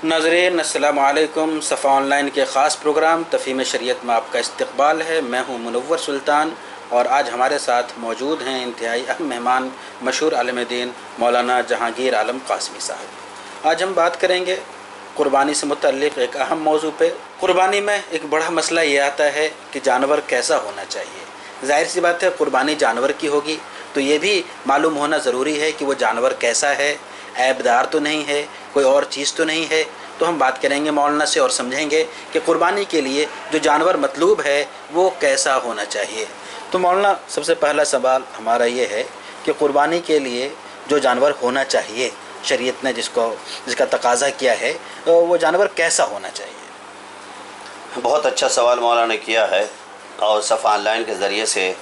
नाज़रीन अस्सलामु अलैकुम। सफ़ा ऑनलाइन के ख़ास प्रोग्राम तफ़हीम शरीयत में आपका इस्तक़बाल है। मैं हूँ मुनव्वर सुल्तान और आज हमारे साथ मौजूद हैं इंतहाई अहम मेहमान मशहूर आलिम दीन मौलाना जहांगीर आलम क़ासमी साहब। आज हम बात करेंगे क़ुरबानी से मुतल्लिक़ एक अहम मौजू पे। क़ुरबानी में एक बड़ा मसला ये आता है कि जानवर कैसा होना चाहिए। ज़ाहिर सी बात है, क़ुरबानी जानवर की होगी तो ये भी मालूम होना ज़रूरी है कि वो जानवर कैसा है, ऐबदार तो नहीं है, कोई और चीज़ तो नहीं है। तो हम बात करेंगे मौलाना से और समझेंगे कि क़ुरबानी के लिए जो जानवर मतलूब है वो कैसा होना चाहिए। तो मौलाना, सबसे पहला सवाल हमारा ये है कि क़ुरबानी के लिए जो जानवर होना चाहिए, शरीयत ने जिसका तकाज़ा किया है, वो जानवर कैसा होना चाहिए? बहुत अच्छा सवाल मौलाना ने किया है। और सफ़ा ऑनलाइन के ज़रिए से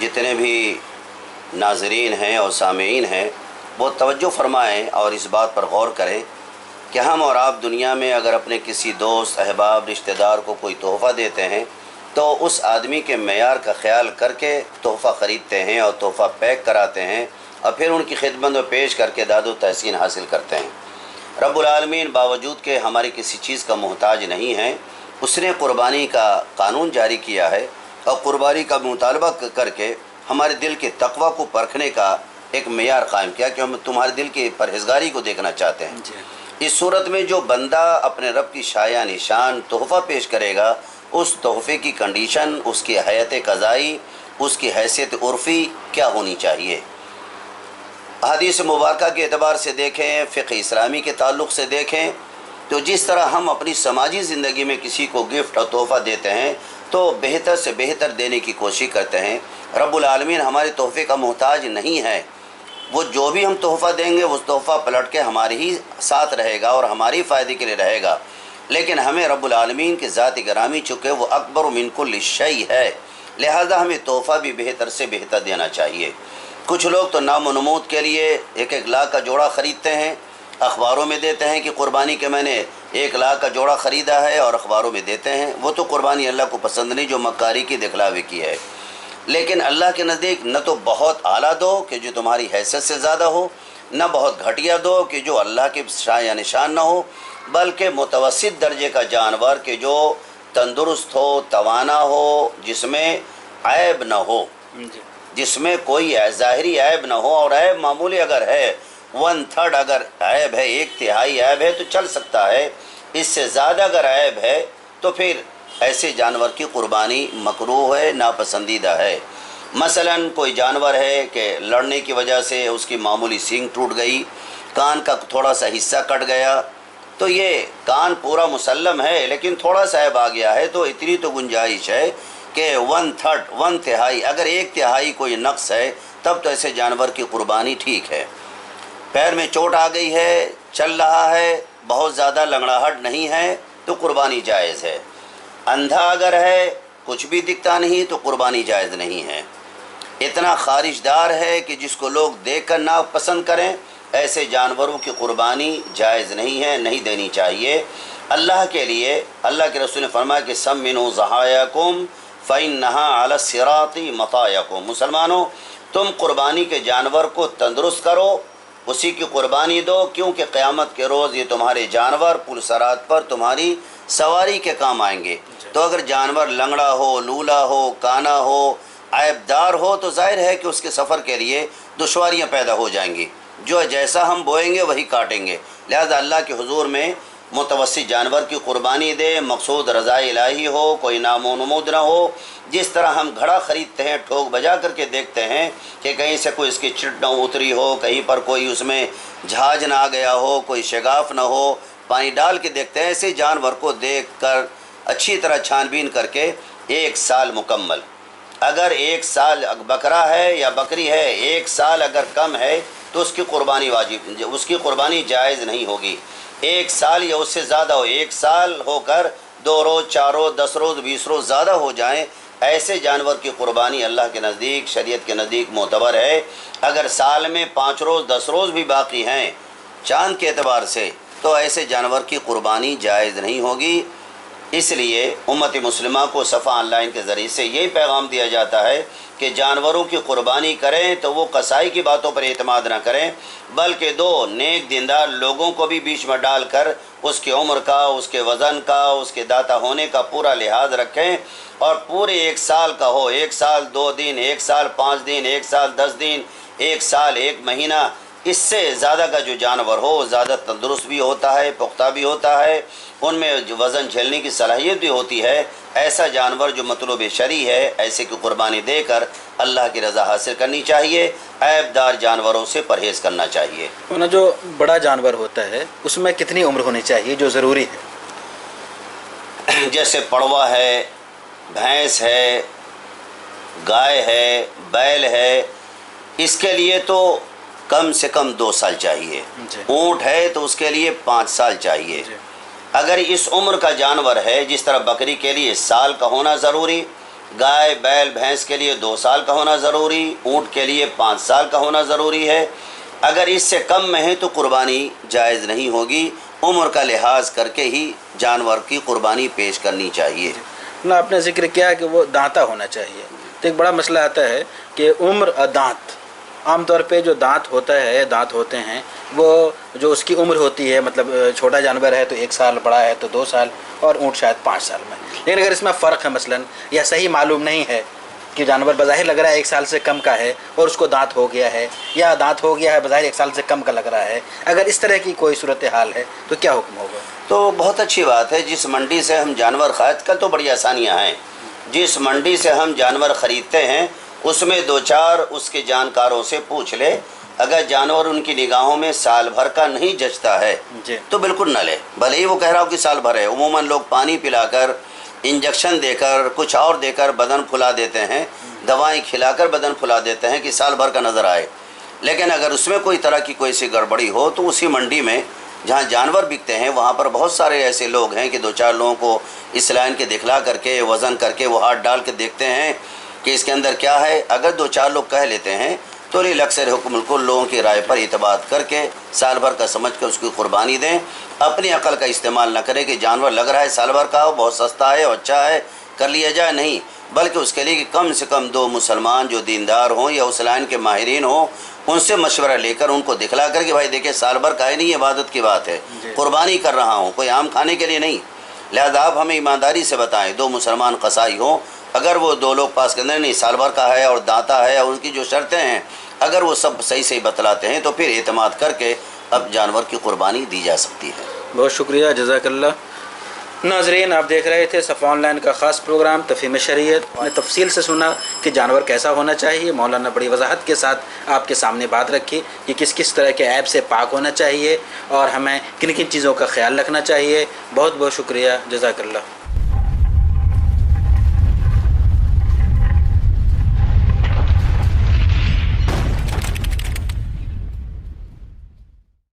जितने भी नाज़रीन हैं और सामीईन हैं वो तवज्जो फरमाएँ और इस बात पर गौर करें कि हम और आप दुनिया में अगर अपने किसी दोस्त, अहबाब, रिश्तेदार को कोई तोहफ़ा देते हैं तो उस आदमी के मेयार का ख्याल करके तोहफ़ा ख़रीदते हैं और तोहफ़ा पैक कराते हैं और फिर उनकी खिदमत में पेश करके दादो तहसीन हासिल करते हैं। रब्बुल आलमीन बावजूद के हमारी किसी चीज़ का मोहताज नहीं है, उसने क़ुरबानी का कानून जारी किया है और क़ुरबानी का मुतालबा करके हमारे दिल के तक़वा को परखने का एक मेयार कायम किया कि हम तुम्हारे दिल की परहेज़गारी को देखना चाहते हैं। इस सूरत में जो बंदा अपने रब की शाया निशान तोहफ़ा पेश करेगा, उस तोहफ़े की कंडीशन, उसकी हैयत क़ज़ाई, उसकी हैसियत उर्फ़ी क्या होनी चाहिए। हदीस मुबारका के एतबार से देखें, फ़िक़्ह इस्लामी के ताल्लुक़ से देखें तो जिस तरह हम अपनी समाजी ज़िंदगी में किसी को गिफ्ट और तोहफ़ा देते हैं तो बेहतर से बेहतर देने की कोशिश करते हैं। रब्बुल आलमीन हमारे तोहफ़े का मोहताज नहीं है। वो जो भी हम तोहफ़ा देंगे वो तोहफ़ा पलट के हमारे ही साथ रहेगा और हमारी फ़ायदे के लिए रहेगा। लेकिन हमें रब्बुल आलमीन के ज़ात गिरामी चुके वो अकबर मिन कुल्लि शै है, लिहाजा हमें तोहफ़ा भी बेहतर से बेहतर देना चाहिए। कुछ लोग तो नाम व नमूद के लिए 1-1 लाख का जोड़ा ख़रीदते हैं, अखबारों में देते हैं कि क़ुरबानी के मैंने 1 लाख का जोड़ा ख़रीदा है और अखबारों में देते हैं। वो तो क़ुरबानी अल्लाह को पसंद नहीं, जो मक्कारी की दिखलावे की है। लेकिन अल्लाह के नज़दीक न तो बहुत आला दो कि जो तुम्हारी हैसियत से ज़्यादा हो, न बहुत घटिया दो कि जो अल्लाह के शाया निशान न हो, बल्कि मुतवस्सित दर्जे का जानवर कि जो तंदुरुस्त हो, तवाना हो, जिसमें ऐब न हो, जिसमें कोई ज़ाहिरी ऐब न हो। और ऐब मामूली अगर है, 1/3 अगर ऐब है, 1/3 ऐब है तो चल सकता है। इससे ज़्यादा अगर ऐब है तो फिर ऐसे जानवर की क़ुरबानी मकरूह है, नापसंदीदा है। मसलन कोई जानवर है कि लड़ने की वजह से उसकी मामूली सींग टूट गई, कान का थोड़ा सा हिस्सा कट गया, तो ये कान पूरा मुसल्लम है लेकिन थोड़ा सा ऐब आ गया है, तो इतनी तो गुंजाइश है कि 1/3 अगर 1/3 कोई नक्स है तब तो ऐसे जानवर की क़ुरबानी ठीक है। पैर में चोट आ गई है, चल रहा है, बहुत ज़्यादा लंगड़ाहट नहीं है तो क़ुरबानी जायज़ है। अंधा अगर है, कुछ भी दिखता नहीं तो क़ुरबानी जायज़ नहीं है। इतना खारिशदार है कि जिसको लोग देखकर ना पसंद करें, ऐसे जानवरों की क़ुरबानी जायज़ नहीं है, नहीं देनी चाहिए। अल्लाह के लिए अल्लाह के रसूल ने फरमाया कि सम्मिनु ज़हायाकुम फ़इन्नहा अला सिराती मतायाकुम। मुसलमानों, तुम क़ुरबानी के जानवर को तंदुरुस्त करो, उसी की क़ुरबानी दो, क्योंकि क़यामत के रोज़ ये तुम्हारे जानवर पुल सरात पर तुम्हारी सवारी के काम आएंगे। तो अगर जानवर लंगड़ा हो, लूला हो, काना हो, ऐबदार हो तो जाहिर है कि उसके सफ़र के लिए दुश्वारियाँ पैदा हो जाएंगी। जो जैसा हम बोएंगे वही काटेंगे। लिहाजा अल्लाह के हुजूर में मुतवस्सित जानवर की क़ुरबानी दे, मकसूद रज़ा इलाही हो, कोई नामो नमूद न हो। जिस तरह हम घड़ा ख़रीदते हैं, ठोक बजा करके देखते हैं कि कहीं से कोई इसकी चिट न उतरी हो, कहीं पर कोई उसमें झाज ना आ गया हो, कोई शगाफ न हो, पानी डाल के देखते हैं। ऐसे जानवर को देख कर अच्छी तरह छानबीन करके 1 साल मुकम्मल, अगर 1 साल बकरा है या बकरी है, 1 साल अगर कम है तो उसकी क़ुरबानी वाजिब, उसकी क़ुरबानी जायज़ नहीं होगी। 1 साल या उससे ज़्यादा हो, 1 साल होकर 2 रोज़, 4 रोज़, 10 रोज़, 20 रोज़ ज़्यादा हो जाएं, ऐसे जानवर की क़ुरबानी अल्लाह के नज़दीक, शरीयत के नज़दीक मोतबर है। अगर साल में 5 रोज़, 10 रोज़ भी बाकी हैं चाँद के एतबार से, तो ऐसे जानवर की क़ुरबानी जायज़ नहीं होगी। इसलिए उम्मत मुस्लिमा को सफ़ा ऑनलाइन के ज़रिए से यही पैगाम दिया जाता है कि जानवरों की क़ुरबानी करें तो वो कसाई की बातों पर एतमाद ना करें, बल्कि 2 नेक दीनदार लोगों को भी बीच में डालकर اس کی عمر کا، اس کے وزن کا، اس کے داتا ہونے کا پورا لحاظ رکھیں، اور پورے 1 سال کا ہو، 1 سال 2 دن، 1 سال 5 دن، 1 سال 10 دن، 1 سال 1 مہینہ، اس سے زیادہ کا جو جانور ہو زیادہ تندرست بھی ہوتا ہے، پختہ بھی ہوتا ہے، ان میں جو وزن جھیلنے کی صلاحیت بھی ہوتی ہے۔ ایسا جانور جو مطلوب شرعی ہے، ایسے کی قربانی دے کر اللہ کی رضا حاصل کرنی چاہیے، عیب دار جانوروں سے پرہیز کرنا چاہیے۔ جو بڑا جانور ہوتا ہے اس میں کتنی عمر ہونی چاہیے جو ضروری ہے؟ جیسے پڑوا ہے، بھینس ہے، گائے ہے، بیل ہے، اس کے لیے تو کم سے کم 2 سال چاہیے۔ اونٹ ہے تو اس کے لیے 5 سال چاہیے۔ اگر اس عمر کا جانور ہے، جس طرح بکری کے لیے سال کا ہونا ضروری، گائے بیل بھینس کے لیے 2 سال کا ہونا ضروری، اونٹ کے لیے 5 سال کا ہونا ضروری ہے، اگر اس سے کم میں ہے تو قربانی جائز نہیں ہوگی۔ عمر کا لحاظ کر کے ہی جانور کی قربانی پیش کرنی چاہیے۔ آپ نے ذکر کیا کہ وہ دانتا ہونا چاہیے، تو ایک بڑا مسئلہ آتا ہے کہ عمر دانت، عام طور پہ جو دانت ہوتا ہے، دانت ہوتے ہیں وہ جو اس کی عمر ہوتی ہے، مطلب چھوٹا جانور ہے تو 1 سال، بڑا ہے تو 2 سال، اور اونٹ شاید 5 سال میں۔ لیکن اگر اس میں فرق ہے مثلاً، یا صحیح معلوم نہیں ہے کہ جانور بظاہر لگ رہا ہے 1 سال سے کم کا ہے اور اس کو دانت ہو گیا ہے، یا دانت ہو گیا ہے بظاہر 1 سال سے کم کا لگ رہا ہے، اگر اس طرح کی کوئی صورتحال ہے تو کیا حکم ہوگا؟ تو بہت اچھی بات ہے، جس منڈی سے ہم جانور خرید کر تو بڑی آسانیاں ہیں، جس منڈی سے ہم جانور خریدتے ہیں اس میں 2-4 اس کے جانکاروں سے پوچھ لے، اگر جانور ان کی نگاہوں میں سال بھر کا نہیں جچتا ہے تو بالکل نہ لے، بھلے ہی وہ کہہ رہا ہو کہ سال بھر ہے۔ عموماً لوگ پانی پلا کر، انجیکشن دے کر، کچھ اور دے کر بدن پھلا دیتے ہیں، دوائیں کھلا کر بدن پھلا دیتے ہیں کہ سال بھر کا نظر آئے، لیکن اگر اس میں کوئی طرح کی کوئی سی گڑبڑی ہو تو اسی منڈی میں جہاں جانور بکتے ہیں وہاں پر بہت سارے ایسے لوگ ہیں کہ 2-4 لوگوں کو اس لائن کے دکھلا کر کے، وزن کر کے، وہ ہاتھ ڈال کے دیکھتے ہیں کہ اس کے اندر کیا ہے۔ اگر 2-4 لوگ کہہ لیتے ہیں تو اکثر حکم الکل لوگوں کی رائے پر اعتماد کر کے سال بھر کا سمجھ کر اس کی قربانی دیں۔ اپنی عقل کا استعمال نہ کریں کہ جانور لگ رہا ہے سال بھر کا ہو، بہت سستا ہے اور اچھا ہے، کر لیا جائے، نہیں، بلکہ اس کے لیے کہ کم سے کم 2 مسلمان جو دیندار ہوں یا اس لائن کے ماہرین ہوں، ان سے مشورہ لے کر، ان کو دکھلا کر کہ بھائی دیکھیں سال بھر کا ہے، نہیں، عبادت کی بات ہے، قربانی کر رہا ہوں، کوئی عام کھانے کے لیے نہیں، لہذا آپ ہمیں ایمانداری سے بتائیں۔ 2 مسلمان قصائی ہوں، اگر وہ 2 لوگ پاس کرنے نہیں سال بھر کا ہے اور دانتا ہے اور ان کی جو شرطیں ہیں اگر وہ سب صحیح بتلاتے ہیں تو پھر اعتماد کر کے اب جانور کی قربانی دی جا سکتی ہے۔ بہت شکریہ، جزاک اللہ۔ ناظرین، آپ دیکھ رہے تھے صفا آن لائن کا خاص پروگرام تفہیم شریعت۔ ہم نے تفصیل سے سنا کہ جانور کیسا ہونا چاہیے، مولانا بڑی وضاحت کے ساتھ آپ کے سامنے بات رکھی کہ کس کس طرح کے عیب سے پاک ہونا چاہیے اور ہمیں کن کن چیزوں کا خیال رکھنا چاہیے۔ بہت بہت شکریہ، جزاک اللہ۔